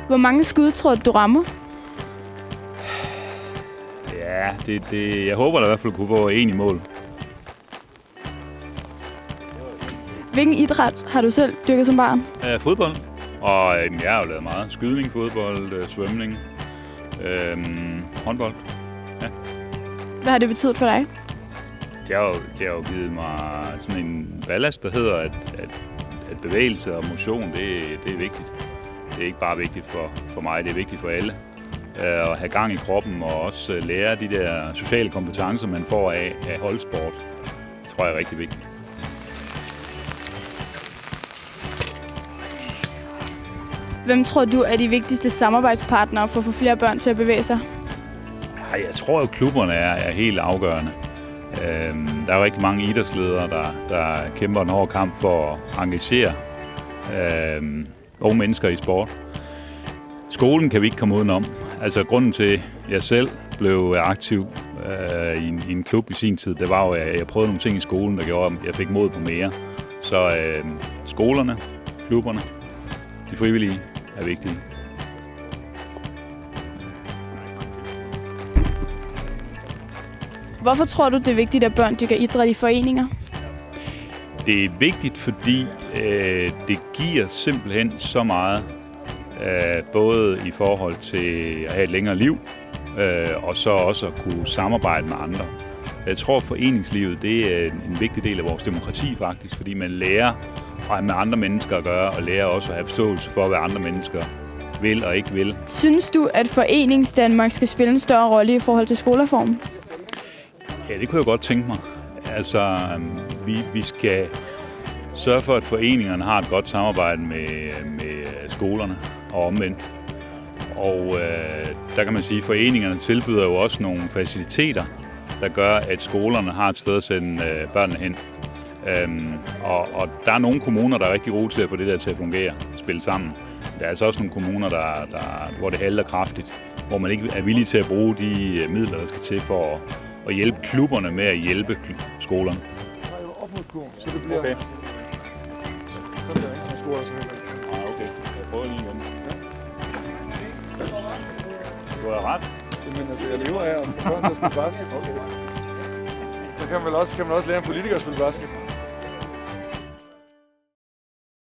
Hvor mange skud tror du rammer? Ja, jeg håber da i hvert fald kunne få 1 i mål. Hvilken idræt har du selv dyrket som barn? Fodbold. Og jeg har jo lavet meget. Skydning, fodbold, svømning, håndbold. Ja. Hvad har det betydet for dig? Det har jo givet mig sådan en ballast, der hedder, at bevægelse og motion, det er vigtigt. Det er ikke bare vigtigt for mig, det er vigtigt for alle. At have gang i kroppen og også lære de der sociale kompetencer, man får af holdsport, det tror jeg er rigtig vigtigt. Hvem tror du er de vigtigste samarbejdspartnere for at få flere børn til at bevæge sig? Jeg tror jo, at klubberne er helt afgørende. Der er jo rigtig mange idrætsledere, der kæmper en hård kamp for at engagere unge mennesker i sport. Skolen kan vi ikke komme udenom. Altså grunden til, at jeg selv blev aktiv i en klub i sin tid, det var jo, at jeg prøvede nogle ting i skolen, der gjorde, at jeg fik mod på mere. Så skolerne, klubberne, de frivillige er vigtige. Hvorfor tror du, det er vigtigt, at børn dyrker idræt i foreninger? Det er vigtigt, fordi det giver simpelthen så meget, både i forhold til at have et længere liv, og så også at kunne samarbejde med andre. Jeg tror, at foreningslivet det er en vigtig del af vores demokrati faktisk, fordi man lærer at have med andre mennesker at gøre, og lærer også at have forståelse for, hvad andre mennesker vil og ikke vil. Synes du, at Forenings-Danmark skal spille en større rolle i forhold til skolereformen? Ja, det kunne jeg godt tænke mig. Altså, vi skal sørge for, at foreningerne har et godt samarbejde med skolerne og omvendt. Og der kan man sige, at foreningerne tilbyder jo også nogle faciliteter, der gør, at skolerne har et sted at sende børnene hen. Og der er nogle kommuner, der er rigtig gode til at få det der til at fungere, spille sammen. Der er altså også nogle kommuner, hvor det halter kraftigt, hvor man ikke er villig til at bruge de midler, der skal til for at hjælpe klubberne med at hjælpe skolerne. Jeg har jo op mod kurven, så det bliver... Okay. Sådan der, ikke? Så scorer så heller ikke. Okay. Jeg prøver lige igen. Du har ret. Men altså, jeg lever af at få børn til at spille basket. Okay. Så kan man også lære en politiker at spille basket.